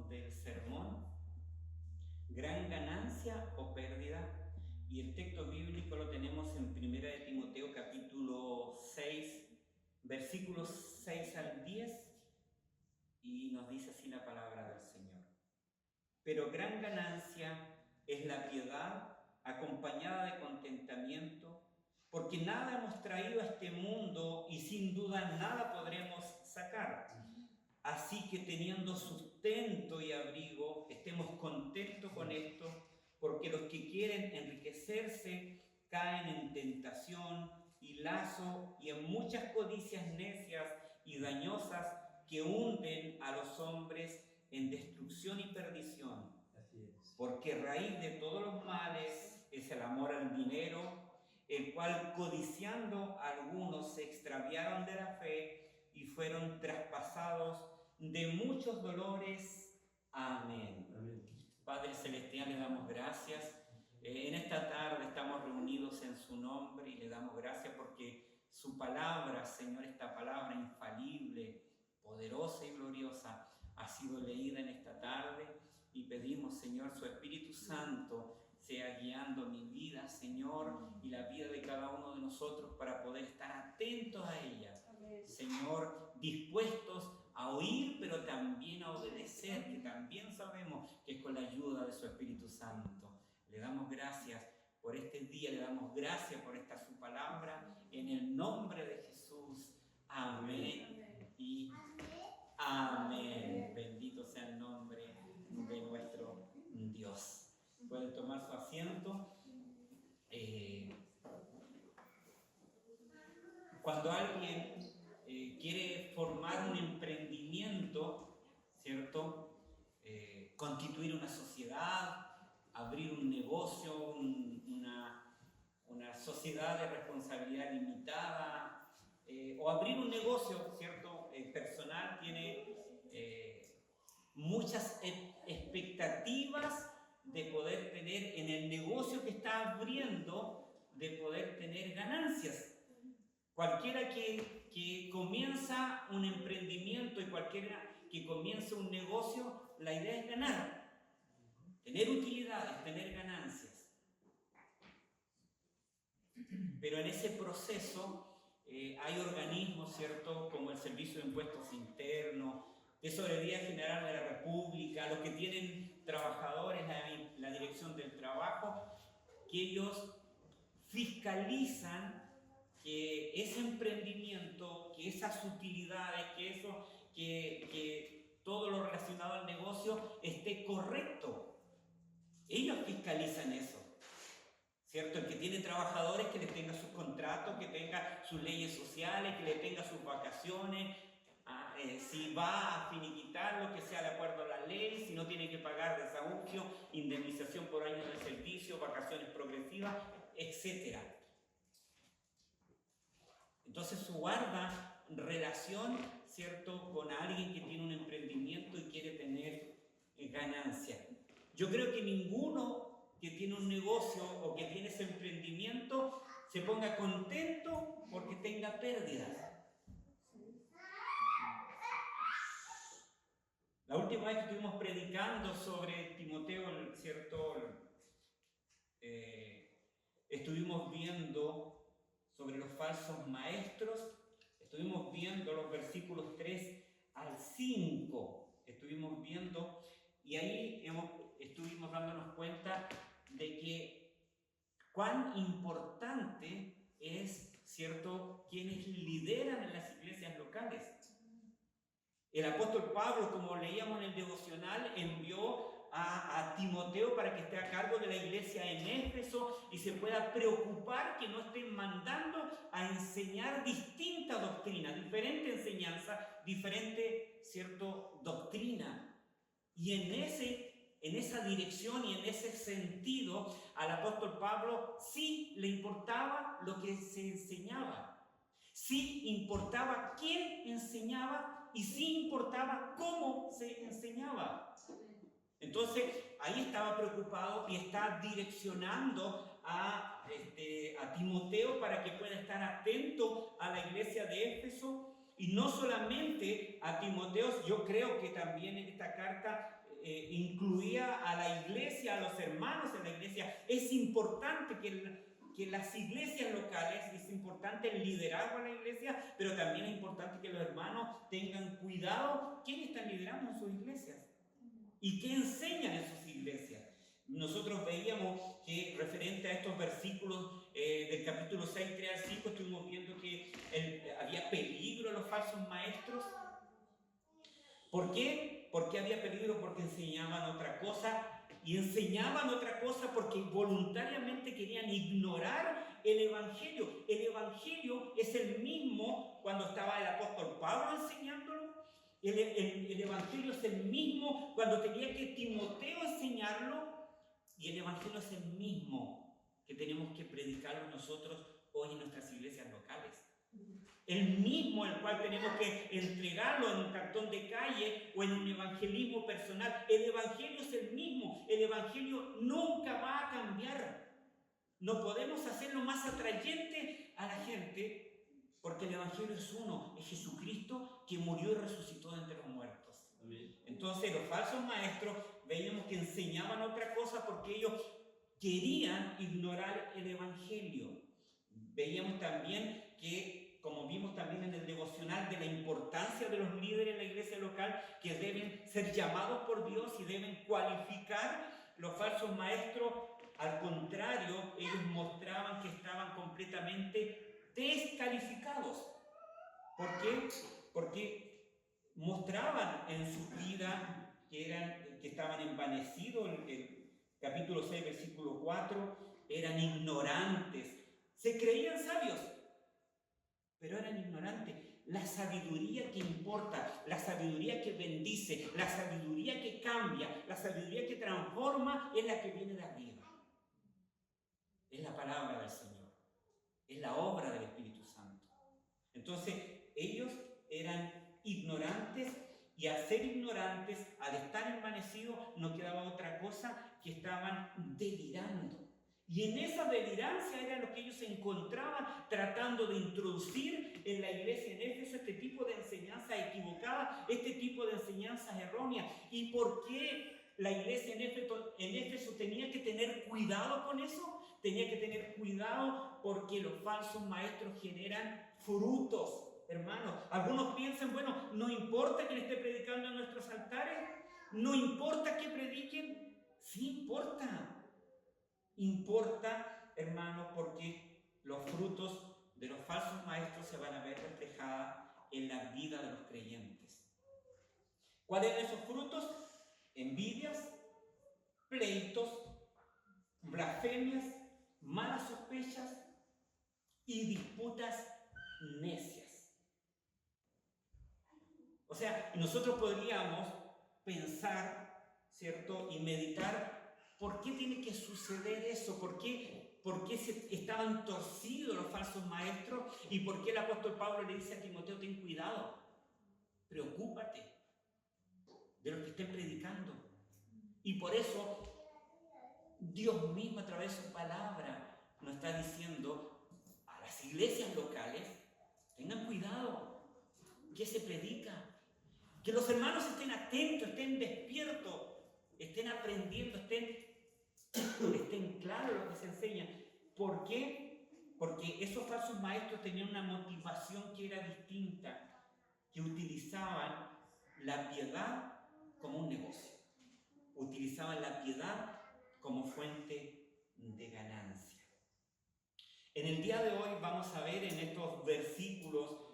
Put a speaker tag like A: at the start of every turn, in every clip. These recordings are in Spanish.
A: del sermón, gran ganancia o pérdida, y el texto bíblico lo tenemos en 1 de Timoteo capítulo 6, versículos 6 al 10, y nos dice así la palabra del Señor. Pero gran ganancia es la piedad acompañada de contentamiento, porque nada hemos traído a este mundo y sin duda nada podremos sacar. Así que teniendo sustento y abrigo, estemos contentos con esto, porque los que quieren enriquecerse caen en tentación y lazo y en muchas codicias necias y dañosas que hunden a los hombres en destrucción y perdición.
B: Así es.
A: Porque raíz de todos los males es el amor al dinero, el cual codiciando algunos se extraviaron de la fe y fueron traspasados de muchos dolores. Amén.
B: Amén.
A: Padre Celestial, le damos gracias. En esta tarde estamos reunidos en su nombre y le damos gracias porque su palabra, Señor, esta palabra infalible, poderosa y gloriosa, ha sido leída en esta tarde, y pedimos, Señor, su Espíritu Santo sea guiando mi vida, Señor, y la vida de cada uno de nosotros para poder estar atentos a ella. Amén. Señor, dispuestos a oír, pero también a obedecer, que también sabemos que es con la ayuda de su Espíritu Santo. Le damos gracias por este día, le damos gracias por esta su palabra, en el nombre de Jesús. Amén y amén. Bendito sea el nombre de nuestro Dios. Pueden tomar su asiento. Cuando alguien quiere formar un emprendimiento, ¿cierto? Constituir una sociedad, abrir un negocio, una sociedad de responsabilidad limitada, o abrir un negocio, ¿cierto? Personal, tiene muchas expectativas de poder tener en el negocio que está abriendo, de poder tener ganancias. Cualquiera que comienza un emprendimiento y cualquiera que comienza un negocio, la idea es ganar, tener utilidades, tener ganancias. Pero en ese proceso hay organismos, ¿cierto?, como el Servicio de Impuestos Internos, Tesorería General de la República, los que tienen trabajadores, la Dirección del Trabajo, que ellos fiscalizan que ese emprendimiento, que esas utilidades, que todo lo relacionado al negocio esté correcto. Ellos fiscalizan eso, ¿cierto? El que tiene trabajadores, que les tenga sus contratos, que tenga sus leyes sociales, que le tenga sus vacaciones, si va a finiquitar lo que sea de acuerdo a la ley, si no tiene que pagar desahucio, indemnización por años de servicio, vacaciones progresivas, etc. Entonces su guarda relación, ¿cierto?, con alguien que tiene un emprendimiento y quiere tener ganancia. Yo creo que ninguno que tiene un negocio o que tiene ese emprendimiento se ponga contento porque tenga pérdidas. La última vez que estuvimos predicando sobre Timoteo, ¿cierto?, estuvimos viendo sobre los falsos maestros, estuvimos viendo los versículos 3 al 5, estuvimos viendo, y ahí estuvimos dándonos cuenta de que cuán importante es, ¿cierto?, quienes lideran en las iglesias locales. El apóstol Pablo, como leíamos en el devocional, envió a Timoteo para que esté a cargo de la iglesia en Éfeso y se pueda preocupar que no estén mandando a enseñar distinta doctrina, diferente enseñanza, diferente, ¿cierto?, doctrina. Y en esa dirección y en ese sentido, al apóstol Pablo sí le importaba lo que se enseñaba. Sí importaba quién enseñaba y sí importaba cómo se enseñaba. Entonces, ahí estaba preocupado y está direccionando a Timoteo para que pueda estar atento a la iglesia de Éfeso. Y no solamente a Timoteo, yo creo que también en esta carta incluía a la iglesia, a los hermanos en la iglesia. Es importante que las iglesias locales, es importante el liderazgo en la iglesia, pero también es importante que los hermanos tengan cuidado quién están liderando en sus iglesias y qué enseñan en sus iglesias. Nosotros veíamos que referente a estos versículos del capítulo 6, 3 al 5, estuvimos viendo que había peligro en los falsos maestros. ¿Por qué? ¿Por qué había peligro? Porque enseñaban otra cosa, y enseñaban otra cosa porque voluntariamente querían ignorar el Evangelio. El Evangelio es el mismo cuando estaba el apóstol Pablo enseñándolo. El Evangelio es el mismo cuando tenía que Timoteo enseñarlo. Y el Evangelio es el mismo que tenemos que predicarlo nosotros hoy en nuestras iglesias locales. El mismo el cual tenemos que entregarlo en un cartón de calle o en un evangelismo personal. El Evangelio es el mismo. El Evangelio nunca va a cambiar. No podemos hacerlo más atrayente a la gente porque el Evangelio es uno. Es Jesucristo que murió y resucitó de entre los muertos. Entonces los falsos maestros veíamos que enseñaban otra cosa porque ellos querían ignorar el Evangelio. Veíamos también que, como vimos también en el devocional, de la importancia de los líderes en la iglesia local, que deben ser llamados por Dios y deben cualificar. Los falsos maestros, al contrario, ellos mostraban que estaban completamente descalificados. ¿Por qué? Porque mostraban en sus vidas que estaban envanecidos. El capítulo 6, versículo 4, eran ignorantes. Se creían sabios, pero eran ignorantes. La sabiduría que importa, la sabiduría que bendice, la sabiduría que cambia, la sabiduría que transforma es la que viene de arriba. Es la palabra del Señor, es la obra del Espíritu Santo. Entonces, ellos eran ignorantes, y al ser ignorantes, al estar envanecidos, no quedaba otra cosa que estaban delirando. Y en esa delirancia era lo que ellos se encontraban tratando de introducir en la iglesia en Éfeso, este tipo de enseñanzas equivocadas, este tipo de enseñanzas erróneas. ¿Y por qué la iglesia en Éfeso tenía que tener cuidado con eso? Tenía que tener cuidado porque los falsos maestros generan frutos. Hermanos, algunos piensan, bueno, no importa que le esté predicando en nuestros altares, no importa que prediquen, sí importa. Importa, hermanos, porque los frutos de los falsos maestros se van a ver reflejados en la vida de los creyentes. ¿Cuáles eran esos frutos? Envidias, pleitos, blasfemias, malas sospechas y disputas necias. O sea, nosotros podríamos pensar, ¿cierto? Y meditar, ¿por qué tiene que suceder eso? ¿Por qué estaban torcidos los falsos maestros? ¿Y por qué el apóstol Pablo le dice a Timoteo, ten cuidado, preocúpate de los que estén predicando? Y por eso Dios mismo a través de su palabra nos está diciendo a las iglesias locales, tengan cuidado, ¿qué se predica? Que los hermanos estén atentos, estén despiertos, estén aprendiendo, estén claros lo que se enseña. ¿Por qué? Porque esos falsos maestros tenían una motivación que era distinta, que utilizaban la piedad como un negocio, utilizaban la piedad como fuente de ganancia. En el día de hoy vamos a ver en estos versículos,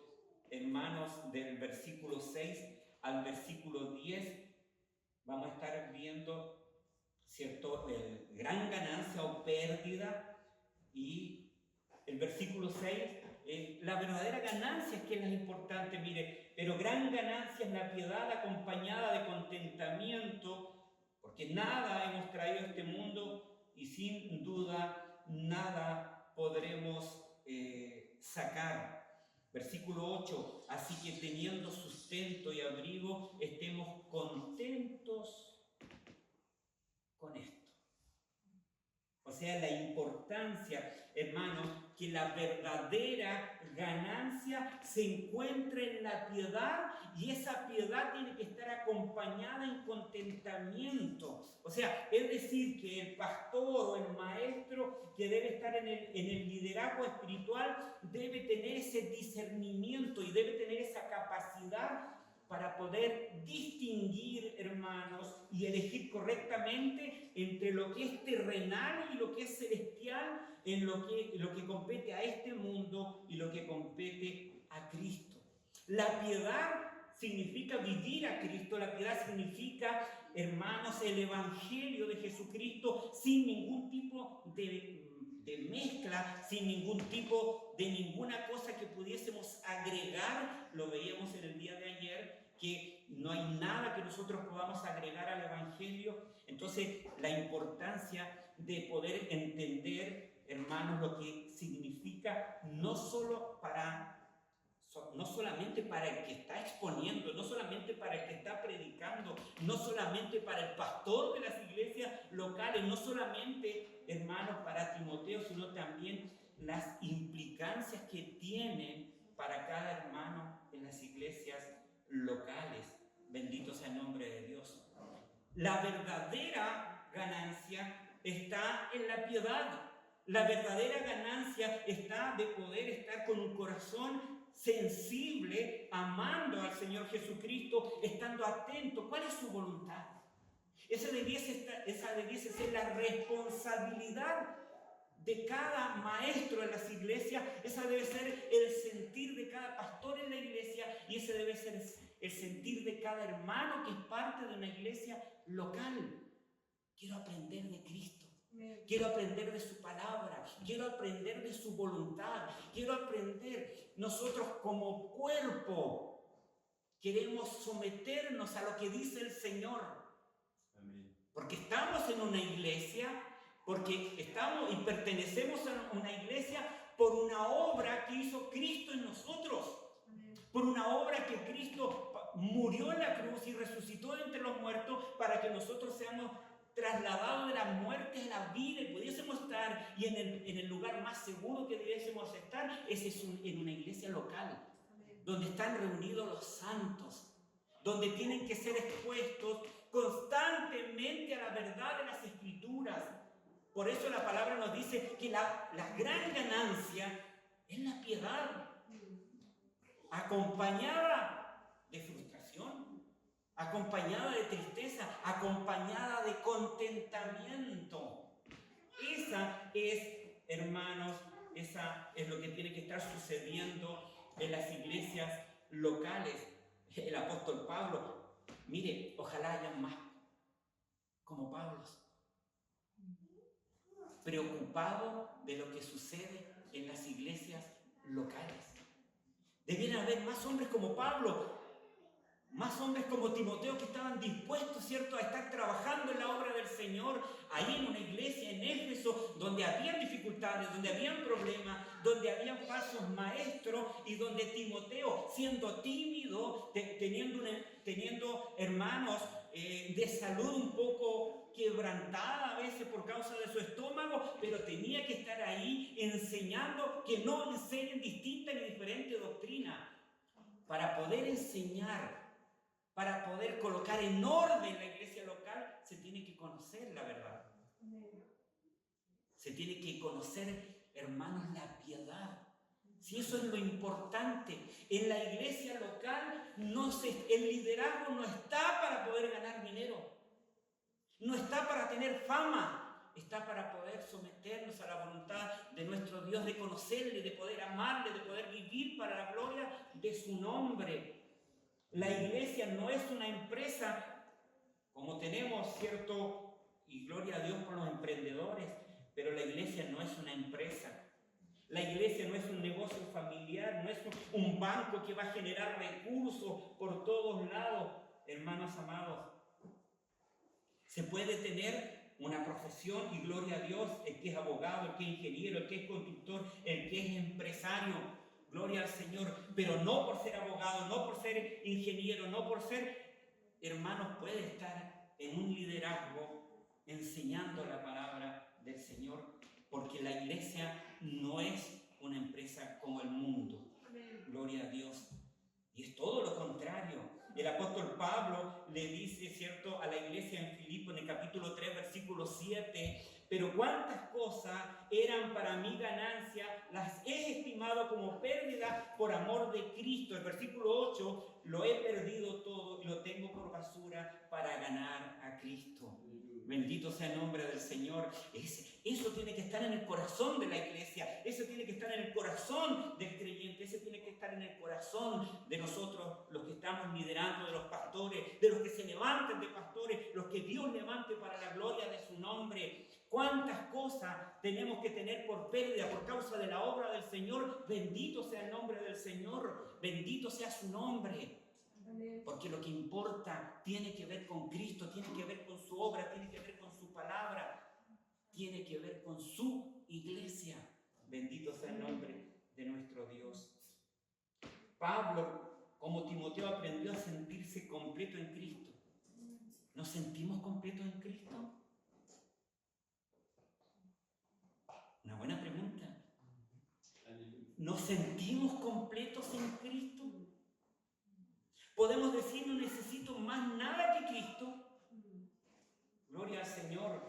A: hermanos, del versículo 6 al versículo 10, vamos a estar viendo, ¿cierto?, gran ganancia o pérdida, y el versículo 6, la verdadera ganancia es que es la importante, mire, pero gran ganancia es la piedad acompañada de contentamiento, porque nada hemos traído a este mundo y sin duda nada podremos sacar. Versículo 8, así que teniendo sustento y abrigo, estemos contentos con esto. O sea, la importancia, hermanos, que la verdadera ganancia se encuentra en la piedad, y esa piedad tiene que estar acompañada en contentamiento. O sea, es decir, que el pastor o el maestro que debe estar en el liderazgo espiritual debe tener ese discernimiento y debe tener esa capacidad para poder distinguir, hermanos, y elegir correctamente entre lo que es terrenal y lo que es celestial, en lo que compete a este mundo y lo que compete a Cristo. La piedad significa vivir a Cristo, la piedad significa, hermanos, el Evangelio de Jesucristo sin ningún tipo de mezcla, sin ningún tipo de ninguna cosa que pudiésemos agregar. Lo veíamos en el día de ayer, que no hay nada que nosotros podamos agregar al Evangelio. Entonces, la importancia de poder entender, hermanos, lo que significa no solamente para el que está exponiendo, no solamente para el que está predicando, no solamente para el pastor de las iglesias locales, no solamente, hermanos, para Timoteo, sino también las implicancias que tienen para cada hermano en las iglesias locales. Bendito sea el nombre de Dios. La verdadera ganancia está en la piedad. La verdadera ganancia está de poder estar con un corazón sensible, amando al Señor Jesucristo, estando atento. ¿Cuál es su voluntad? Esa debiese ser la responsabilidad de cada maestro en las iglesias. Esa debe ser el sentir de cada pastor en la iglesia, y ese debe ser el sentir de cada hermano que es parte de una iglesia local. Quiero aprender de Cristo. Quiero aprender de su palabra, quiero aprender de su voluntad, quiero aprender. Nosotros como cuerpo queremos someternos a lo que dice el Señor. Amén. Porque estamos en una iglesia, porque estamos y pertenecemos a una iglesia por una obra que hizo Cristo en nosotros. Amén. Por una obra que Cristo murió en la cruz y resucitó entre los muertos para que nosotros seamos trasladados de la muerte a la vida y pudiésemos estar, y en el lugar más seguro que debiésemos estar, ese es en una iglesia local. Amén. Donde están reunidos los santos, donde tienen que ser expuestos constantemente a la verdad de las Escrituras. Por eso la palabra nos dice que la gran ganancia es la piedad, acompañada de frustración, acompañada de tristeza, acompañada de contentamiento. Esa es, hermanos, esa es lo que tiene que estar sucediendo en las iglesias locales. El apóstol Pablo, mire, ojalá hayan más como Pablos, preocupado de lo que sucede en las iglesias locales. Debieran haber más hombres como Pablo, más hombres como Timoteo, que estaban dispuestos, ¿cierto?, a estar trabajando en la obra del Señor, ahí en una iglesia en Éfeso, donde habían dificultades, donde habían problemas, donde habían falsos maestros, y donde Timoteo, siendo tímido, teniendo hermanos de salud un poco quebrantada a veces por causa de su estómago, pero tenía que estar ahí enseñando, que no enseñen distinta ni diferente doctrina. Para poder enseñar, para poder colocar en orden la iglesia local, se tiene que conocer la verdad. Se tiene que conocer, hermanos, la piedad. Si eso es lo importante, en la iglesia local el liderazgo no está para poder ganar dinero, no está para tener fama, está para poder someternos a la voluntad de nuestro Dios, de conocerle, de poder amarle, de poder vivir para la gloria de su nombre. La iglesia no es una empresa, como tenemos, ¿cierto? Y gloria a Dios por los emprendedores, pero la iglesia no es una empresa. La iglesia no es un negocio familiar, no es un banco que va a generar recursos por todos lados. Hermanos amados, se puede tener una profesión, y gloria a Dios, el que es abogado, el que es ingeniero, el que es constructor, el que es empresario, gloria al Señor, pero no por ser abogado, no por ser ingeniero, no por ser, hermanos, puede estar en un liderazgo enseñando la palabra del Señor, porque la iglesia no es una empresa como el mundo. Gloria a Dios. Y es todo lo contrario. El apóstol Pablo le dice, ¿cierto?, a la iglesia en Filipo, en el capítulo 3, versículo 7, pero cuántas cosas eran para mí ganancia, las he estimado como pérdida por amor de Cristo. El versículo 8, lo he perdido todo y lo tengo por basura para ganar a Cristo. Bendito sea el nombre del Señor. Eso tiene que estar en el corazón de la iglesia, eso tiene que estar en el corazón del creyente, eso tiene que estar en el corazón de nosotros, los que estamos liderando, de los pastores, de los que se levanten de pastores, los que Dios levante para la gloria de su nombre. ¿Cuántas cosas tenemos que tener por pérdida por causa de la obra del Señor? Bendito sea el nombre del Señor, bendito sea su nombre. Porque lo que importa tiene que ver con Cristo, tiene que ver con su obra, tiene que ver con su palabra, tiene que ver con su iglesia. Bendito sea el nombre de nuestro Dios. Pablo, como Timoteo, aprendió a sentirse completo en Cristo. ¿Nos sentimos completos en Cristo? Una buena pregunta. ¿Nos sentimos completos en Cristo? Podemos decir, no necesito más nada que Cristo. Gloria al Señor.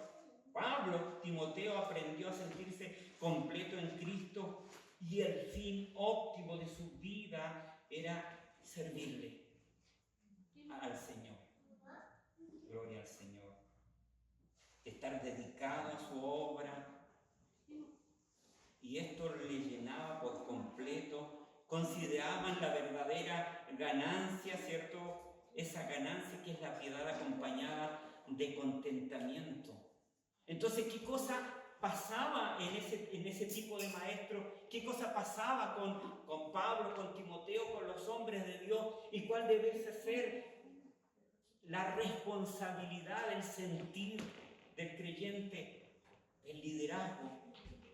A: Pablo, Timoteo, aprendió a sentirse completo en Cristo y el fin óptimo de su vida era servirle al Señor. Gloria al Señor. Estar dedicado a su obra. Y esto le llenaba por completo. Consideraban la verdadera ganancia, ¿cierto? Esa ganancia que es la piedad acompañada de contentamiento. Entonces, ¿qué cosa pasaba en ese tipo de maestro? ¿Qué cosa pasaba con Pablo, con Timoteo, con los hombres de Dios? ¿Y cuál debe ser la responsabilidad, el sentir del creyente, del liderazgo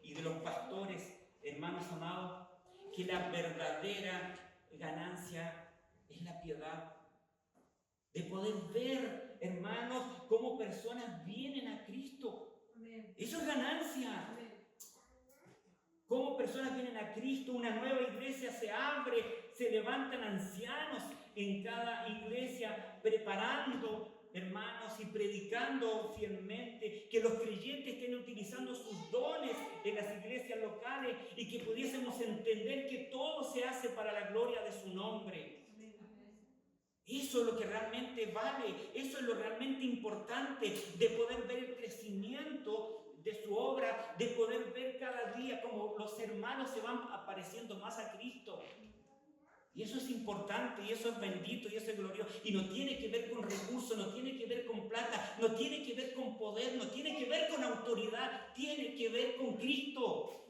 A: y de los pastores, hermanos amados? Que la verdadera ganancia es la piedad. De poder ver, hermanos, cómo personas vienen a Cristo. Eso es ganancia. Cómo personas vienen a Cristo, una nueva iglesia se abre, se levantan ancianos en cada iglesia, preparando, hermanos, y predicando fielmente, que los creyentes estén utilizando sus dones en las iglesias locales y que pudiésemos entender que todo se hace para la gloria de su nombre. Eso es lo que realmente vale, eso es lo realmente importante, de poder ver el crecimiento de su obra, de poder ver cada día como los hermanos se van apareciendo más a Cristo. Y eso es importante, y eso es bendito, y eso es glorioso. Y no tiene que ver con recursos, no tiene que ver con plata, no tiene que ver con poder, no tiene que ver con autoridad, tiene que ver con Cristo.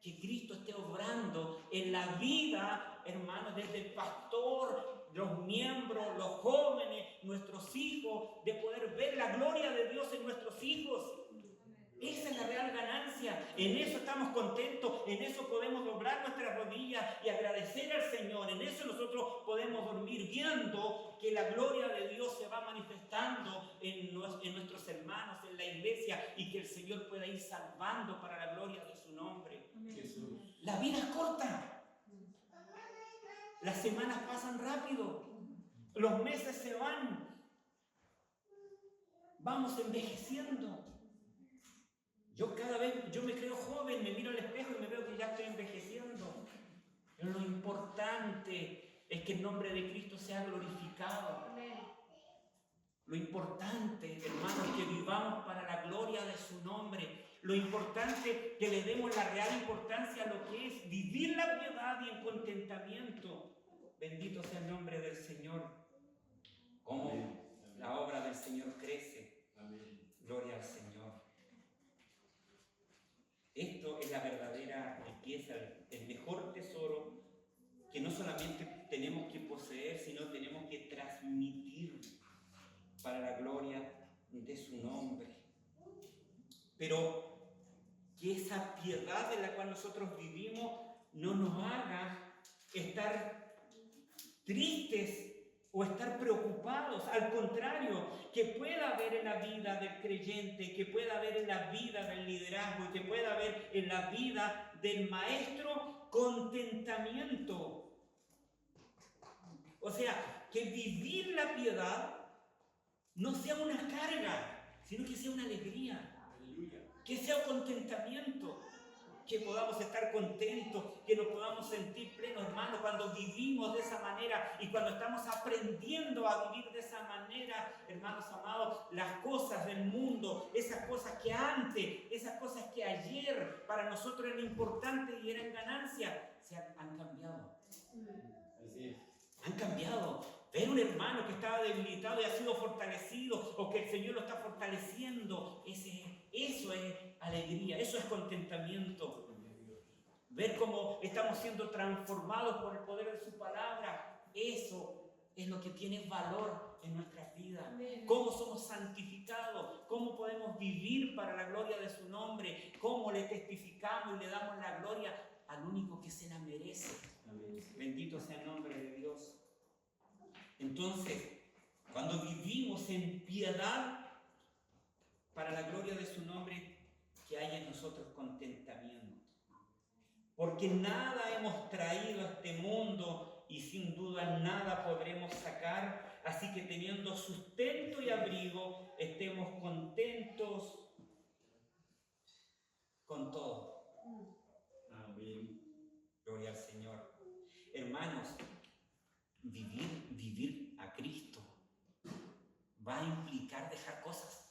A: Que Cristo esté obrando en la vida, hermanos, desde el pastor, los miembros, los jóvenes, nuestros hijos, de poder ver la gloria de Dios en nuestros hijos. Esa es la real ganancia. En eso estamos contentos, en eso podemos doblar nuestras rodillas y agradecer al Señor. En eso nosotros podemos dormir viendo que la gloria de Dios se va manifestando en nuestros hermanos, en la iglesia, y que el Señor pueda ir salvando para la gloria de su nombre. Jesús. La vida es corta. Las semanas pasan rápido. Los meses se van. Vamos envejeciendo. Yo me creo joven, me miro al espejo y me veo que ya estoy envejeciendo. Pero lo importante es que el nombre de Cristo sea glorificado. Lo importante, hermanos, es que vivamos para la gloria de su nombre. Lo importante es que le demos la real importancia a lo que es vivir la piedad y el contentamiento. Bendito sea el nombre del Señor. Cómo la obra del Señor crece. Gloria al Señor. Esto es la verdadera riqueza, el mejor tesoro que no solamente tenemos que poseer, sino tenemos que transmitir para la gloria de su nombre. Pero que esa piedad en la cual nosotros vivimos no nos haga estar tristes o estar preocupados. Al contrario, que pueda haber en la vida del creyente, que pueda haber en la vida del liderazgo y que pueda haber en la vida del maestro contentamiento. O sea, que vivir la piedad no sea una carga, sino que sea una alegría. Aleluya. Que sea un contentamiento. Que podamos estar contentos, que nos podamos sentir plenos, hermanos, cuando vivimos de esa manera y cuando estamos aprendiendo a vivir de esa manera, hermanos amados, las cosas del mundo, esas cosas que antes, esas cosas que ayer para nosotros eran importantes y eran ganancias, han cambiado. Así es. Han cambiado. Ver un hermano que estaba debilitado y ha sido fortalecido, o que el Señor lo está fortaleciendo, eso es alegría, eso es contentamiento. Ver cómo estamos siendo transformados por el poder de su palabra, eso es lo que tiene valor en nuestras vidas. Cómo somos santificados, cómo podemos vivir para la gloria de su nombre, cómo le testificamos y le damos la gloria al único que se la merece. Bendito sea el nombre de Dios. Entonces, cuando vivimos en piedad para la gloria de su nombre, que haya en nosotros contentamiento. Porque nada hemos traído a este mundo y sin duda nada podremos sacar. Así que teniendo sustento y abrigo, estemos contentos con todo. Amén. Gloria al Señor. Hermanos, vivir a Cristo va a implicar dejar cosas.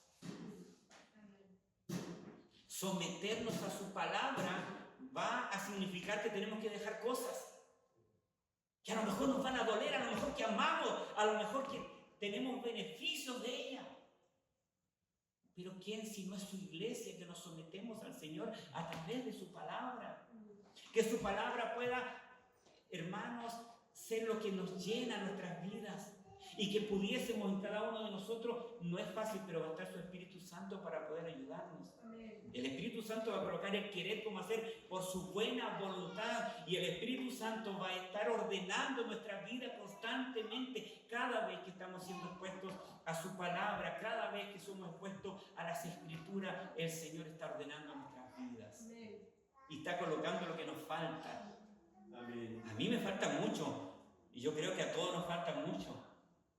A: Someternos a su palabra va a significar que tenemos que dejar cosas que a lo mejor nos van a doler, a lo mejor que amamos, a lo mejor que tenemos beneficios de ella. Pero ¿quién si no es su iglesia que nos sometemos al Señor a través de su palabra? Que su palabra pueda, hermanos, ser lo que nos llena nuestras vidas y que pudiésemos en cada uno de nosotros. No es fácil, pero va a estar su Espíritu Santo para poder ayudarnos. El Espíritu Santo va a colocar el querer como hacer por su buena voluntad, y el Espíritu Santo va a estar ordenando nuestra vida constantemente cada vez que estamos siendo expuestos a su palabra, cada vez que somos expuestos a las Escrituras. El Señor está ordenando nuestras vidas y está colocando lo que nos falta. Amén. A mí me falta mucho y yo creo que a todos nos falta mucho,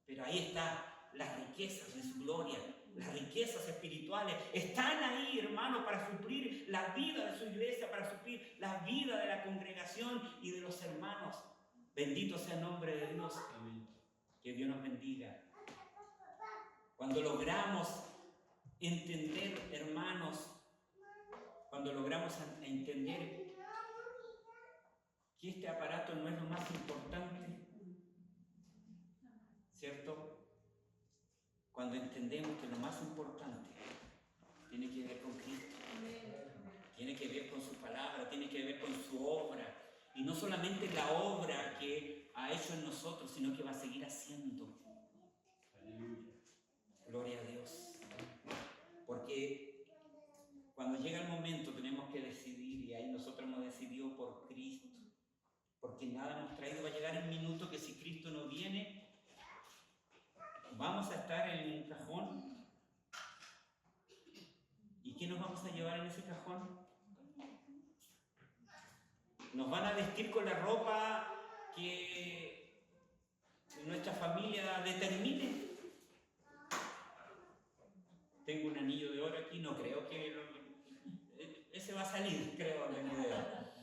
A: pero ahí está las riquezas de su gloria. Las riquezas espirituales están ahí, hermano, para suplir la vida de su iglesia, para suplir la vida de la congregación y de los hermanos. Bendito sea el nombre de Dios. Amén. Que Dios nos bendiga. Cuando logramos entender, hermanos, cuando logramos entender que este aparato no es lo más importante, ¿cierto? Cuando entendemos que lo más importante tiene que ver con Cristo, tiene que ver con su palabra, tiene que ver con su obra, y no solamente la obra que ha hecho en nosotros, sino que va a seguir haciendo. Aleluya. Gloria a Dios. Porque cuando llega el momento tenemos que decidir, y ahí nosotros hemos decidido por Cristo, porque nada nos traído. Va a llegar el minuto que si Cristo no viene, vamos a estar en un cajón. ¿Y qué nos vamos a llevar en ese cajón? Nos van a vestir con la ropa que nuestra familia determine. Tengo un anillo de oro aquí, no creo que ese va a salir, creo, en la idea.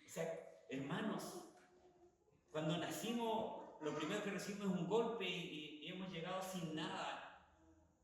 A: O sea, hermanos, cuando nacimos, lo primero que recibimos es un golpe y hemos llegado sin nada.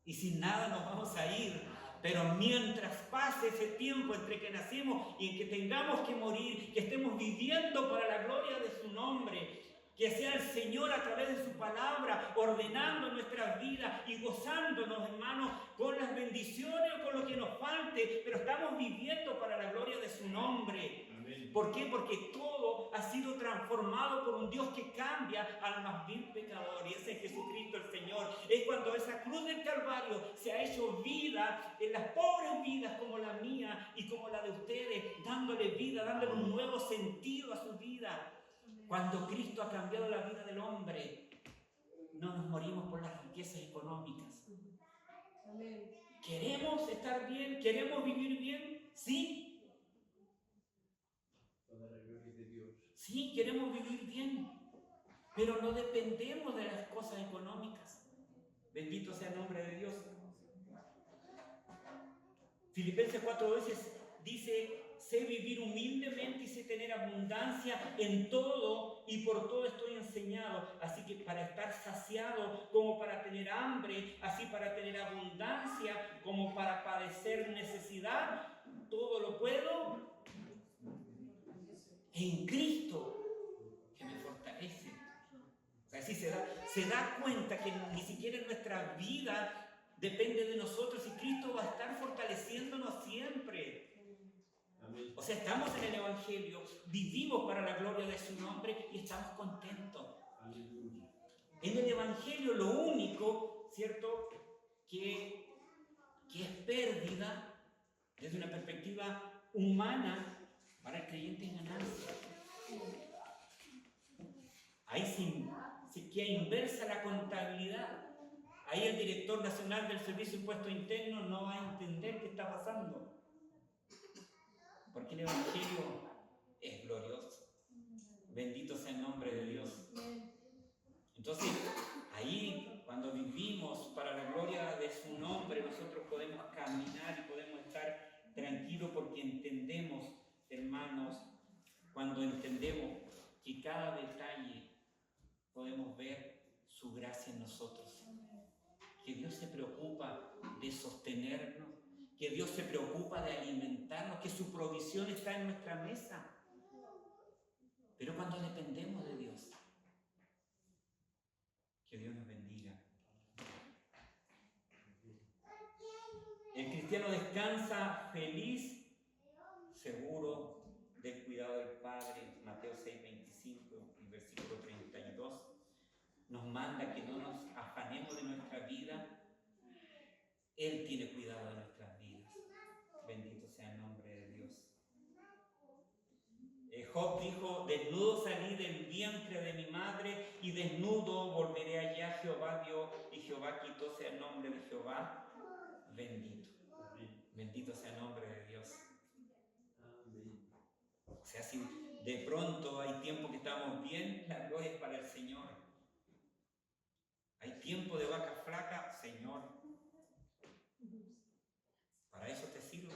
A: Y sin nada nos vamos a ir. Pero mientras pase ese tiempo entre que nacimos y en que tengamos que morir, que estemos viviendo para la gloria de su nombre, que sea el Señor a través de su palabra ordenando nuestras vidas y gozándonos, hermanos, con las bendiciones o con lo que nos falte, pero estamos viviendo para la gloria de su nombre. Amén. ¿Por qué? Porque todo ha sido transformado por un Dios que cambia al más vil pecador, y ese es Jesucristo el Señor. Es cuando esa cruz del Calvario se ha hecho vida en las pobres vidas como la mía y como la de ustedes, dándole vida, dándole un nuevo sentido a su vida. Cuando Cristo ha cambiado la vida del hombre, no morimos por las riquezas económicas.
B: Amén.
A: ¿Queremos estar bien? ¿Queremos vivir bien? Sí.
C: Para la gloria de Dios.
A: Sí, queremos vivir bien, pero no dependemos de las cosas económicas. Bendito sea el nombre de Dios. Filipenses 4:12 dice, sé vivir humildemente y sé tener abundancia en todo y por todo estoy enseñado. Así que para estar saciado, como para tener hambre, así para tener abundancia, como para padecer necesidad, todo lo puedo en Cristo que me fortalece. O sea, así se da cuenta que ni siquiera en nuestra vida depende de nosotros y Cristo va a estar fortaleciéndonos siempre.
C: Amén.
A: O sea, estamos en el Evangelio, vivimos para la gloria de su nombre y estamos contentos.
C: Aleluya.
A: En el Evangelio lo único, ¿cierto?, que es pérdida desde una perspectiva humana para el creyente es ganancia. Ahí se queda inversa la contabilidad. Ahí el director nacional del Servicio de Impuestos Internos no va a entender qué está pasando. Porque el Evangelio es glorioso. Bendito sea el nombre de Dios. Entonces, ahí, cuando vivimos para la gloria de su nombre, nosotros podemos caminar y podemos estar tranquilos porque entendemos, hermanos, cuando entendemos que cada detalle podemos ver su gracia en nosotros. Que Dios se preocupa de sostenernos, que Dios se preocupa de alimentarnos, que su provisión está en nuestra mesa. Pero cuando dependemos de Dios, que Dios nos bendiga. El cristiano descansa feliz, seguro del cuidado del Padre. Mateo 6:25 y versículo 32 nos manda que no nos afanemos de nuestra vida. Él tiene cuidado de nuestras vidas. Bendito sea el nombre de Dios. Job dijo, desnudo salí del vientre de mi madre y desnudo volveré allá. Jehová dio y Jehová quitó, sea el nombre de Jehová bendito. Bendito sea el nombre de Dios.
C: Amén.
A: O sea, si de pronto hay tiempo que estamos bien, la gloria es para el Señor. Hay tiempo de vaca flaca, Señor. Para eso te sirvo.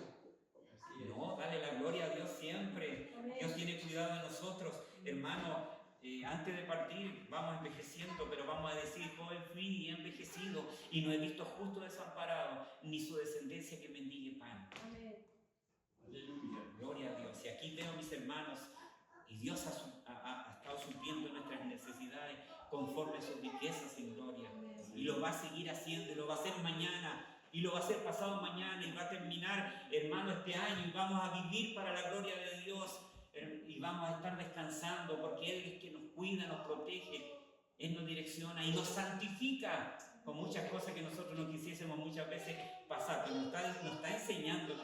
A: No, dale la gloria a Dios siempre. Dios tiene cuidado de nosotros. Hermano, antes de partir vamos envejeciendo, pero vamos a decir, joven fui y he envejecido y no he visto justo desamparado, ni su descendencia que mendigue pan.
C: Aleluya.
A: Gloria a Dios. Y aquí veo a mis hermanos y Dios ha estado supliendo nuestras necesidades conforme a sus riquezas en gloria. Y lo va a seguir haciendo, y lo va a hacer mañana. Y lo va a hacer pasado mañana y va a terminar, hermano, este año y vamos a vivir para la gloria de Dios y vamos a estar descansando porque Él es que nos cuida, nos protege, Él nos direcciona y nos santifica con muchas cosas que nosotros no quisiésemos muchas veces pasar, pero nos está enseñando,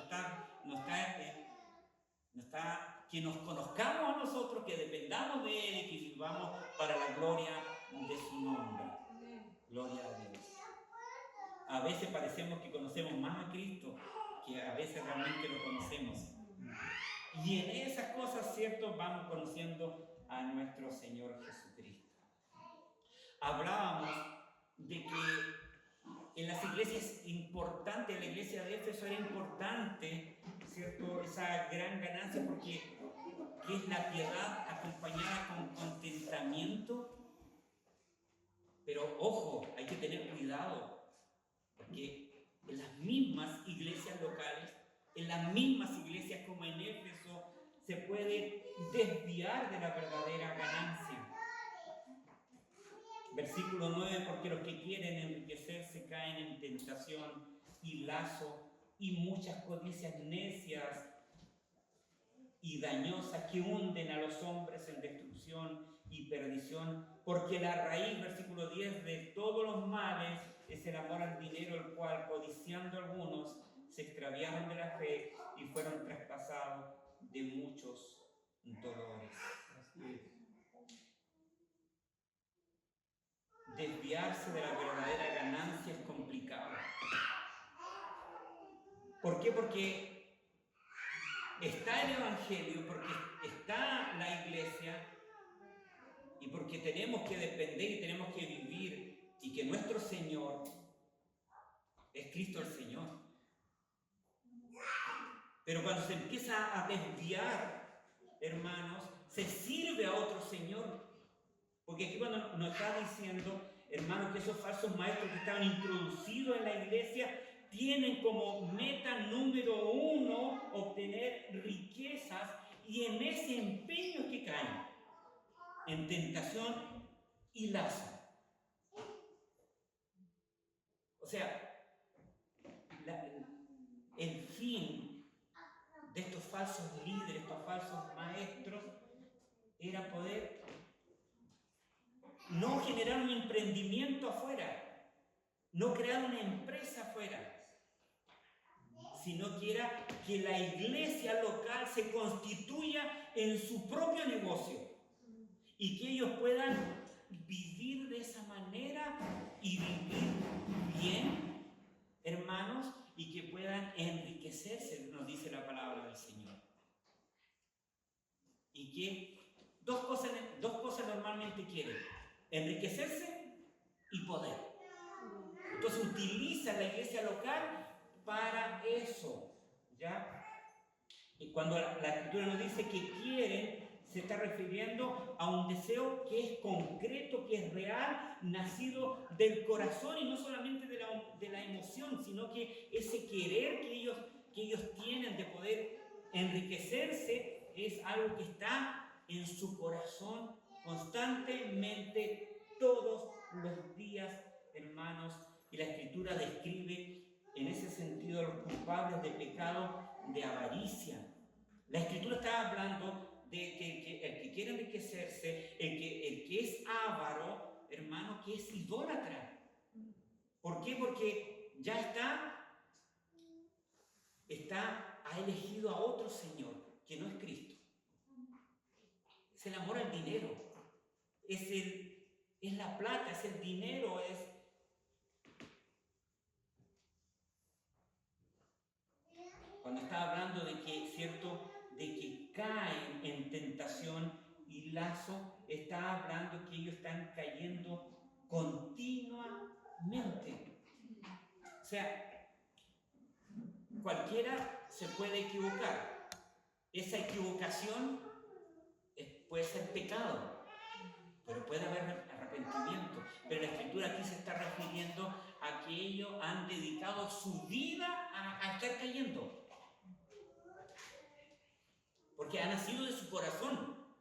A: que nos conozcamos a nosotros, que dependamos de Él y que vivamos para la gloria de su nombre. Gloria a Dios. A veces parecemos que conocemos más a Cristo que a veces realmente lo conocemos. Y en esas cosas, ¿cierto?, vamos conociendo a nuestro Señor Jesucristo. Hablábamos de que en las iglesias importantes, en la iglesia de Éfeso era importante, ¿cierto?, esa gran ganancia porque ¿qué es la piedad acompañada con contentamiento? Pero ojo, hay que tener cuidado. Porque en las mismas iglesias locales, en las mismas iglesias como en Éfeso, se puede desviar de la verdadera ganancia. Versículo 9, porque los que quieren enriquecerse caen en tentación y lazo y muchas codicias necias y dañosas que hunden a los hombres en destrucción y perdición, porque la raíz, versículo 10, de todos los males es el amor al dinero, el cual, codiciando algunos, se extraviaron de la fe y fueron traspasados de muchos dolores. desviarse de la verdadera ganancia es complicado. ¿Por qué? Porque está el Evangelio, porque está la iglesia y porque tenemos que depender y tenemos que vivir y que nuestro Señor es Cristo el Señor. Pero cuando se empieza a desviar, hermanos, se sirve a otro Señor. Porque aquí cuando nos está diciendo, hermanos, que esos falsos maestros que estaban introducidos en la iglesia tienen como meta número 1 obtener riquezas, y en ese empeño que caen en tentación y lazo. O sea, el fin de estos falsos líderes, estos falsos maestros, era poder no generar un emprendimiento afuera, no crear una empresa afuera, sino que era que la iglesia local se constituya en su propio negocio y que ellos puedan vivir de esa manera y vivir bien, hermanos, y que puedan enriquecerse, nos dice la palabra del Señor. Y que dos cosas normalmente quieren: enriquecerse y poder. Entonces utiliza la iglesia local para eso, ¿ya? Y cuando la Escritura nos dice que quieren, se está refiriendo a un deseo que es concreto, que es real, nacido del corazón y no solamente de la emoción, sino que ese querer que ellos tienen de poder enriquecerse es algo que está en su corazón constantemente, todos los días, hermanos. Y la Escritura describe en ese sentido a los culpables de pecado de avaricia. La Escritura está hablando de que el que quiere enriquecerse, el que es avaro, hermano, que es idólatra. ¿Por qué? Porque ya ha elegido a otro Señor, que no es Cristo. Es el amor al dinero, es la plata, es el dinero, cuando está hablando de que, ¿cierto?, de que caen en tentación y lazo, está hablando que ellos están cayendo continuamente. O sea, cualquiera se puede equivocar. Esa equivocación puede ser pecado, pero puede haber arrepentimiento. Pero la Escritura aquí se está refiriendo a que ellos han dedicado su vida a estar cayendo. Porque ha nacido de su corazón,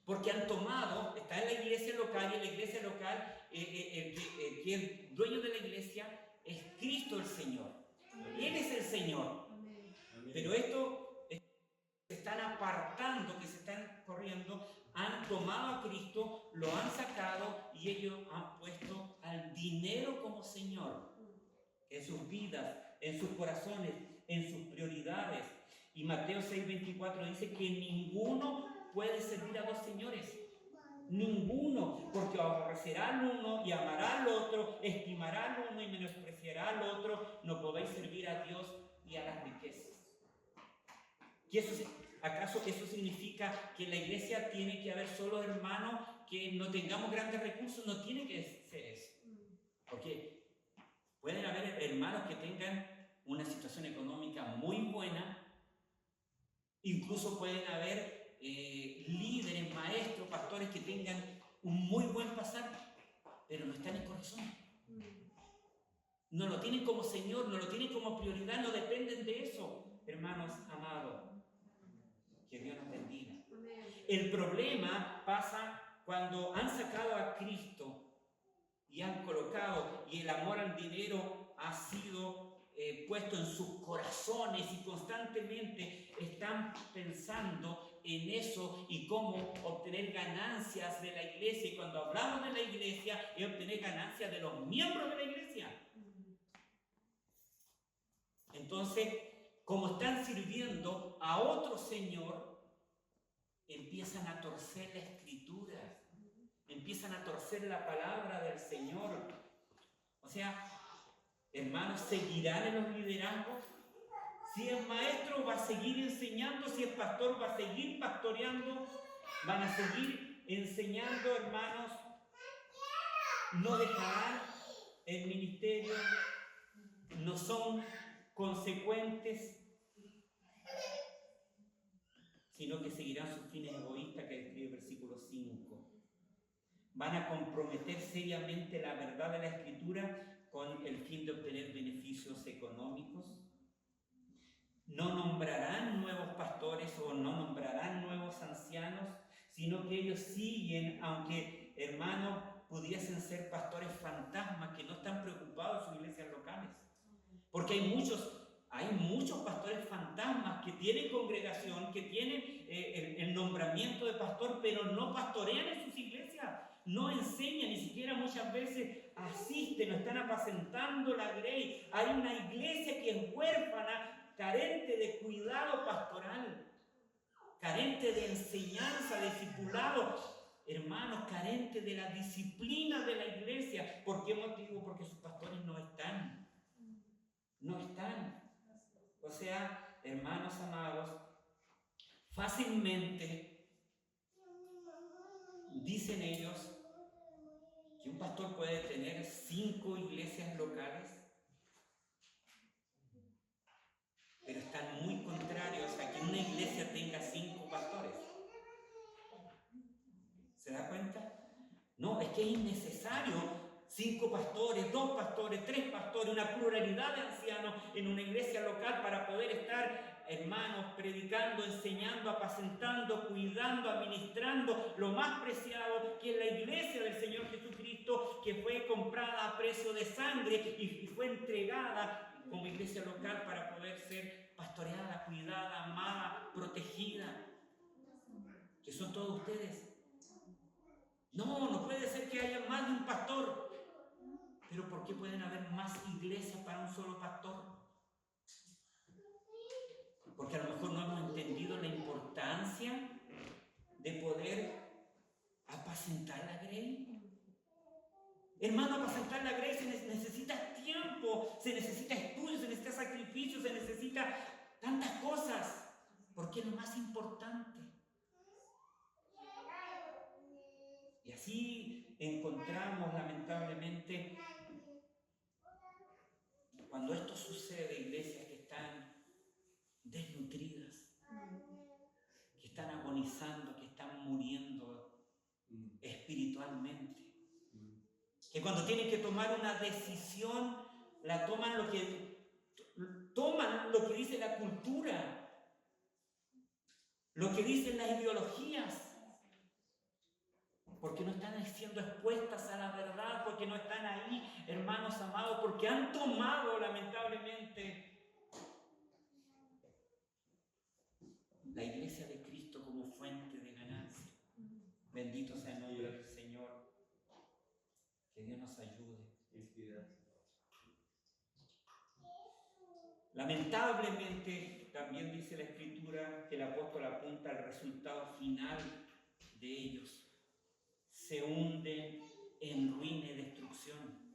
A: porque han tomado, está en la iglesia local, y en la iglesia local, el que es dueño de la iglesia es Cristo el Señor. Él es el Señor. Pero esto se están apartando, que se están corriendo, han tomado a Cristo, lo han sacado y ellos han puesto al dinero como Señor en sus vidas, en sus corazones, en sus prioridades. Y Mateo 6:24 dice que ninguno puede servir a dos señores. Ninguno, porque aborrecerá al uno y amará al otro, estimará al uno y menospreciará al otro. No podéis servir a Dios y a las riquezas. ¿Acaso eso significa que en la iglesia tiene que haber solo hermanos que no tengamos grandes recursos? No tiene que ser eso. Porque pueden haber hermanos que tengan una situación económica muy buena. Incluso pueden haber líderes, maestros, pastores que tengan un muy buen pasar, pero no están en corazón. No lo tienen como Señor, no lo tienen como prioridad, no dependen de eso. Hermanos amados, que Dios nos bendiga. El problema pasa cuando han sacado a Cristo y han colocado, y el amor al dinero ha sido puesto en sus corazones, y constantemente están pensando en eso y cómo obtener ganancias de la iglesia. Y cuando hablamos de la iglesia, es obtener ganancias de los miembros de la iglesia. Entonces, como están sirviendo a otro Señor, empiezan a torcer la Escritura empiezan a torcer la palabra del Señor. O sea, hermanos, ¿seguirán en los liderazgos? Si es maestro, va a seguir enseñando. Si es pastor, va a seguir pastoreando. Van a seguir enseñando, hermanos. No dejarán el ministerio. No son consecuentes, sino que seguirán sus fines egoístas que describe el versículo 5. Van a comprometer seriamente la verdad de la Escritura con el fin de obtener beneficios económicos. No nombrarán nuevos pastores o no nombrarán nuevos ancianos, sino que ellos siguen, aunque, hermanos, pudiesen ser pastores fantasmas que no están preocupados en sus iglesias locales. Porque hay muchos pastores fantasmas que tienen congregación, que tienen el nombramiento de pastor, pero no pastorean en sus iglesias, no enseñan, ni siquiera muchas veces asisten, no están apacentando la grey. Hay una iglesia que es huérfana, carente de cuidado pastoral, carente de enseñanza, de discipulado, hermanos, carente de la disciplina de la iglesia. ¿Por qué motivo? Porque sus pastores no están. O sea, hermanos amados, fácilmente dicen ellos que un pastor puede tener 5 iglesias locales, pero están muy contrarios a que una iglesia tenga 5 pastores. ¿Se da cuenta? No, es que es innecesario 5 pastores, 2 pastores, 3 pastores, una pluralidad de ancianos en una iglesia local para poder estar, hermanos, predicando, enseñando, apacentando, cuidando, administrando lo más preciado que es la iglesia del Señor Jesucristo, que fue comprada a precio de sangre y fue entregada como iglesia local para poder ser pastoreada, cuidada, amada, protegida, que son todos ustedes. No puede ser que haya más de un pastor. Pero ¿por qué pueden haber más iglesias para un solo pastor? Porque a lo mejor no hemos entendido la importancia de poder apacentar la grey. Hermano, apacentar la grey se necesita tiempo, se necesita estudio, se necesita sacrificio, se necesita tantas cosas, porque es lo más importante. Y así encontramos, lamentablemente, cuando esto sucede, iglesias que están desnutridas, que están agonizando, que están muriendo espiritualmente, que cuando tienen que tomar una decisión, toman lo que dice la cultura, lo que dicen las ideologías, porque no están siendo expuestas a la verdad, porque no están ahí, hermanos amados, porque han tomado, lamentablemente, la iglesia de Cristo como fuente de ganancia. Bendito sea el nombre del Señor. Que Dios nos ayude. Lamentablemente, también dice la Escritura que el apóstol apunta al resultado final de ellos. Se hunden en ruina y destrucción.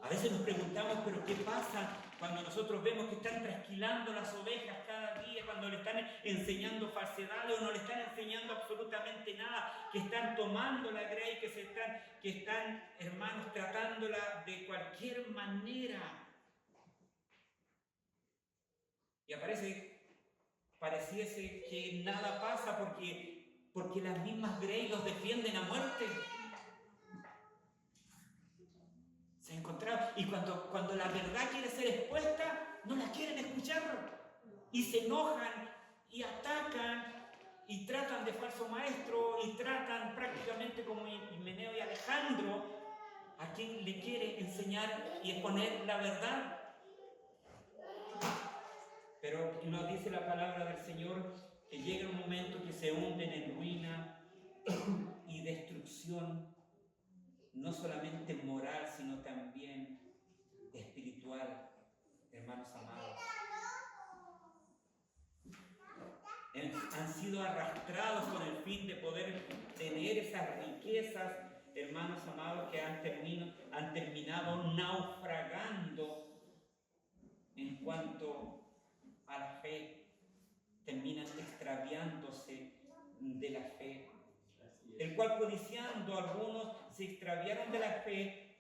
A: A veces nos preguntamos, pero ¿qué pasa cuando nosotros vemos que están trasquilando las ovejas cada día, cuando le están enseñando falsedades o no le están enseñando absolutamente nada, que están tomando la grey, que están, hermanos, tratándola de cualquier manera? Y pareciese que nada pasa porque las mismas grey los defienden a muerte. Se encontraron, y cuando la verdad quiere ser expuesta, no la quieren escuchar y se enojan y atacan y tratan de falso maestro y tratan prácticamente como Himeneo y Alejandro a quien le quiere enseñar y exponer la verdad. Pero nos dice la palabra del Señor que llega un momento que se hunden en ruina y destrucción, no solamente moral, sino también espiritual, hermanos amados. han sido arrastrados con el fin de poder tener esas riquezas, hermanos amados, que han terminado naufragando en cuanto a la fe, terminan extraviándose de la fe,
C: Así es.
A: el cual codiciando algunos se extraviaron de la fe,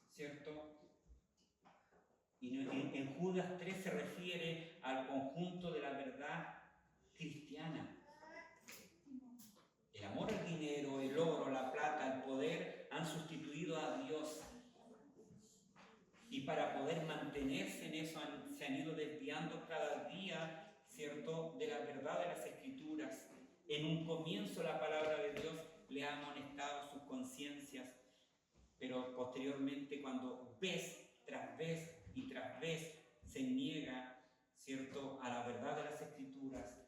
A: ¿cierto? Y en Judas 3 se refiere al conjunto de la verdad cristiana. El amor al dinero, el oro, la plata, el poder han sustituido a Dios. Y para poder mantenerse en eso se han ido desviando cada día, ¿cierto?, de la verdad de las Escrituras. En un comienzo la palabra de Dios le ha amonestado sus conciencias, pero posteriormente cuando vez tras vez y tras vez se niega, ¿cierto?, a la verdad de las Escrituras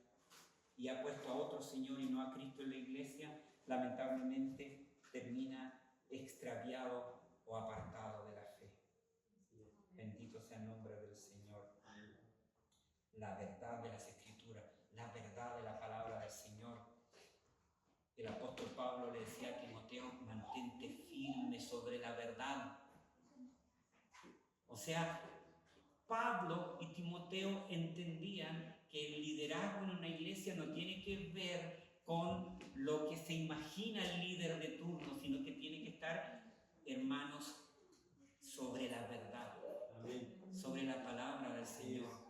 A: y ha puesto a otro Señor y no a Cristo en la iglesia, lamentablemente termina extraviado o apartado de la fe. Bendito sea el nombre del Señor. La verdad de las Escrituras, la verdad de la palabra del Señor. El apóstol Pablo le decía a Timoteo, mantente firme sobre la verdad. O sea, Pablo y Timoteo entendían que el liderazgo en una iglesia no tiene que ver con lo que se imagina el líder de turno, sino que tiene que estar, hermanos, sobre la verdad,
C: Amén.
A: sobre la palabra del Señor.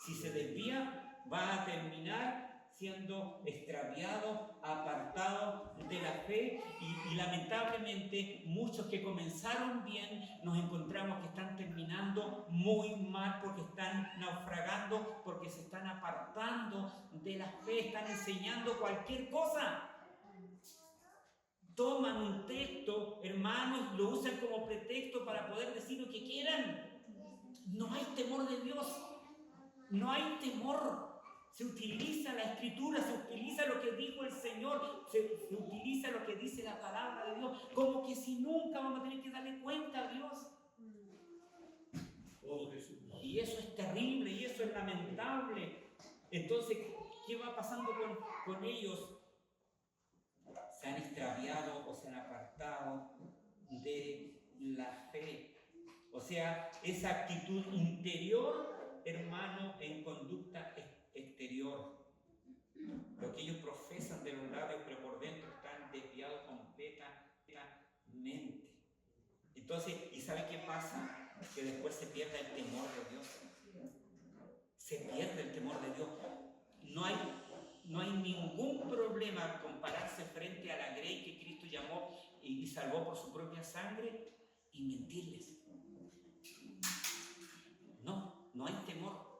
A: Si se desvía, va a terminar siendo extraviado, apartado de la fe y lamentablemente muchos que comenzaron bien nos encontramos que están terminando muy mal porque están naufragando, porque se están apartando de la fe, están enseñando cualquier cosa. Toman un texto, hermanos, lo usan como pretexto para poder decir lo que quieran. No hay temor de Dios, no hay temor. Se utiliza la Escritura, se utiliza lo que dijo el Señor, se utiliza lo que dice la palabra de Dios, como que si nunca vamos a tener que darle cuenta a Dios.
C: Oh Jesús.
A: Y eso es terrible y eso es lamentable. Entonces, ¿qué va pasando con ellos? Se han extraviado o se han apartado de la fe. O sea, esa actitud interior, hermano, en conducta exterior. Lo que ellos profesan de los labios, pero por dentro están desviados completamente. Entonces, ¿y sabe qué pasa? Que después se pierde el temor de Dios. Se pierde el temor de Dios. No hay ningún problema compararse frente a la grey que Cristo llamó y salvó por su propia sangre y mentirles. No hay temor.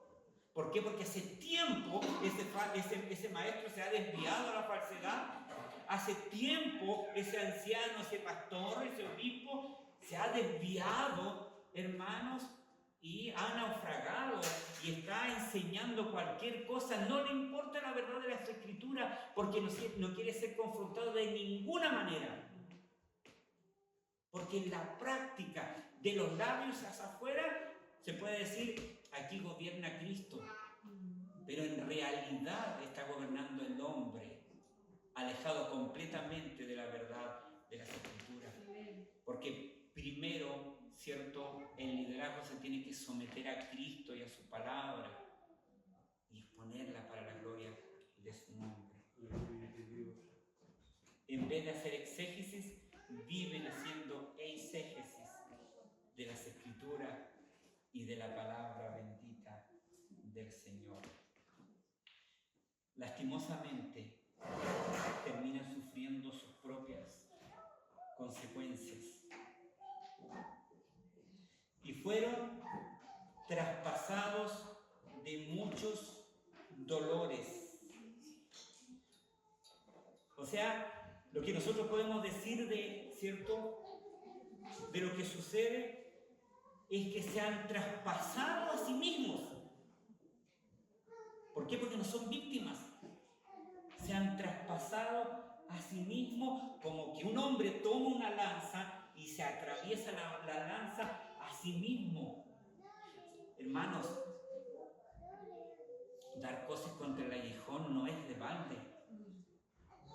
A: ¿Por qué? Porque hace tiempo ese maestro se ha desviado a la falsedad. Hace tiempo ese anciano, ese pastor, ese obispo se ha desviado, hermanos, y ha naufragado y está enseñando cualquier cosa. No le importa la verdad de las Escrituras porque no quiere ser confrontado de ninguna manera. Porque en la práctica de los labios hacia afuera se puede decir, aquí gobierna Cristo, pero en realidad está gobernando el hombre, alejado completamente de la verdad de las Escrituras. Porque primero, ¿cierto?, el liderazgo se tiene que someter a Cristo y a su palabra y exponerla para la gloria de su nombre. En vez de hacer exégesis, viven haciendo eisegesis de las Escrituras y de la palabra bendita del Señor. Lastimosamente, terminan sufriendo sus propias consecuencias. Y fueron traspasados de muchos dolores. O sea, lo que nosotros podemos decir de lo que sucede es que se han traspasado a sí mismos. ¿Por qué? Porque no son víctimas. Se han traspasado a sí mismos como que un hombre toma una lanza y se atraviesa la lanza a sí mismo. Hermanos, dar cosas contra el aguijón no es de balde.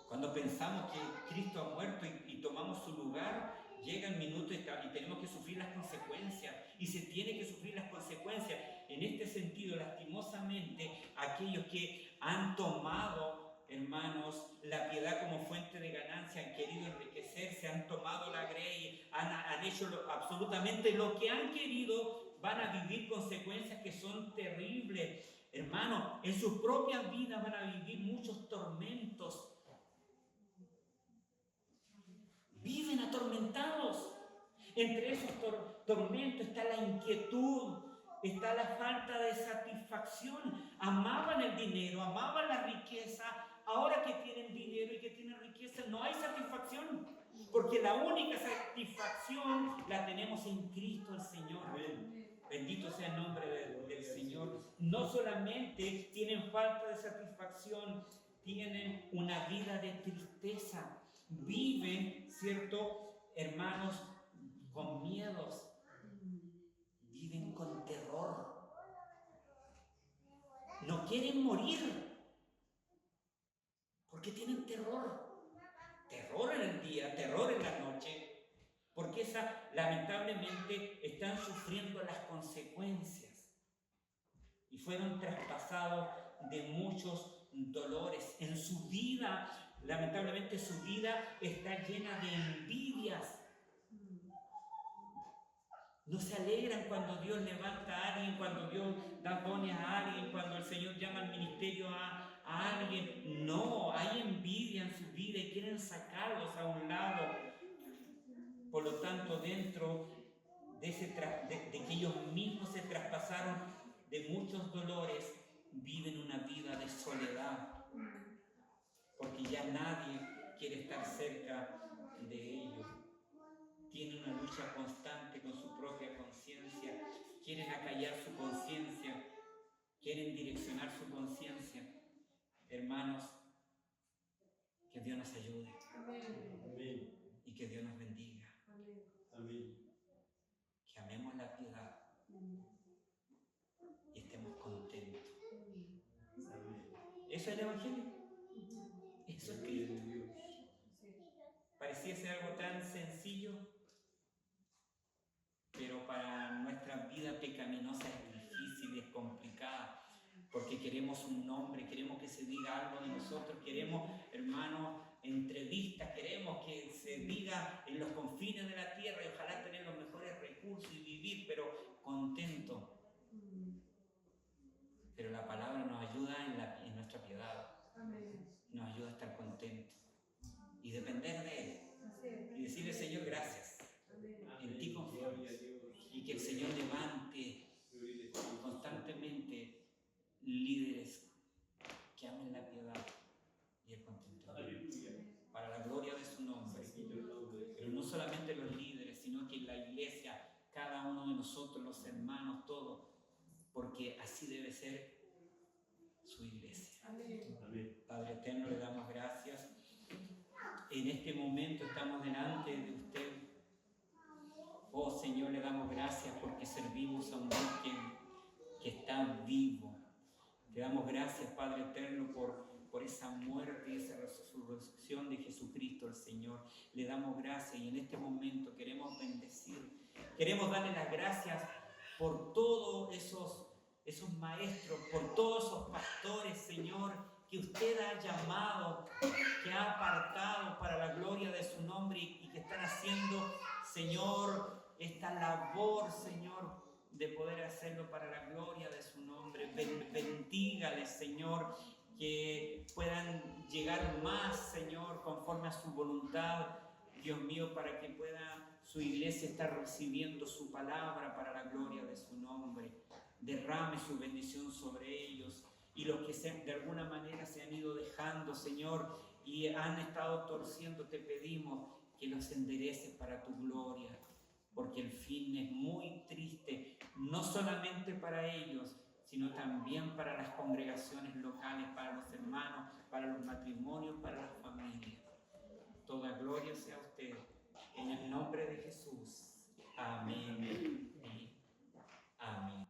A: Cuando pensamos que Cristo ha muerto y tomamos su lugar, llega el minuto y tenemos que sufrir las consecuencias. Y se tiene que sufrir las consecuencias. En este sentido, lastimosamente, aquellos que han tomado, hermanos, la piedad como fuente de ganancia, han querido enriquecerse, han tomado la grey, han hecho absolutamente lo que han querido, van a vivir consecuencias que son terribles. Hermanos, en sus propias vidas van a vivir muchos tormentos. Viven atormentados. Entre esos tormentos está la inquietud, está la falta de satisfacción. Amaban el dinero, amaban la riqueza. Ahora que tienen dinero y que tienen riqueza, no hay satisfacción. Porque la única satisfacción la tenemos en Cristo el Señor. Bendito sea el nombre del Señor. No solamente tienen falta de satisfacción, tienen una vida de tristeza. Viven, ¿cierto, hermanos? Con miedos. Viven con terror. No quieren morir porque tienen terror. Terror en el día, terror en la noche. Porque lamentablemente están sufriendo las consecuencias. Y fueron traspasados de muchos dolores. En su vida, lamentablemente su vida está llena de envidias. No se alegran cuando Dios levanta a alguien, cuando Dios da dones a alguien, cuando el Señor llama al ministerio a alguien. No, hay envidia en su vida y quieren sacarlos a un lado. Por lo tanto, dentro de que ellos mismos se traspasaron de muchos dolores, viven una vida de soledad. Porque ya nadie quiere estar cerca de ellos. Tienen una lucha constante con su propia conciencia, quieren acallar su conciencia, quieren direccionar su conciencia. Hermanos, que Dios nos ayude.
C: Amén.
A: Y que Dios nos bendiga.
C: Amén.
A: Que amemos la piedad y estemos contentos.
C: Amén.
A: ¿Eso es el Evangelio? Eso es Cristo.
C: Dios.
A: Parecía ser algo tan sencillo, pero para nuestra vida pecaminosa es difícil, es complicada, porque queremos un nombre, queremos que se diga algo de nosotros, queremos, hermanos, entrevistas, queremos que se diga en los confines de la tierra y ojalá tener los mejores recursos y vivir, pero contento. Pero la palabra nos ayuda en nuestra piedad, nos ayuda a estar contentos y depender de Él y decirle: Señor, gracias, en ti confío, y que el Señor levante constantemente líderes que amen la piedad y el contentamiento para la gloria de su nombre. Pero no solamente los líderes, sino que la iglesia, cada uno de nosotros, los hermanos, todos, porque así debe ser su iglesia. Padre eterno, le damos gracias. En este momento estamos delante de usted. Oh Señor, le damos gracias porque servimos a un Dios que está vivo. Te damos gracias, Padre eterno, por esa muerte y esa resurrección de Jesucristo el Señor. Le damos gracias y en este momento queremos bendecir. Queremos darle las gracias por todos esos maestros, por todos esos pastores, Señor, que usted ha llamado, que ha apartado para la gloria de su nombre y que están haciendo, Señor, esta labor, Señor, de poder hacerlo para la gloria de su nombre. Bendígales, Señor, que puedan llegar más, Señor, conforme a su voluntad, Dios mío, para que pueda su iglesia estar recibiendo su palabra para la gloria de su nombre. Derrame su bendición sobre ellos y los que de alguna manera se han ido dejando, Señor, y han estado torciendo, te pedimos que los endereces para tu gloria, porque el fin es muy triste, no solamente para ellos, sino también para las congregaciones locales, para los hermanos, para los matrimonios, para las familias. Toda gloria sea a usted, en el nombre de Jesús. Amén. Amén.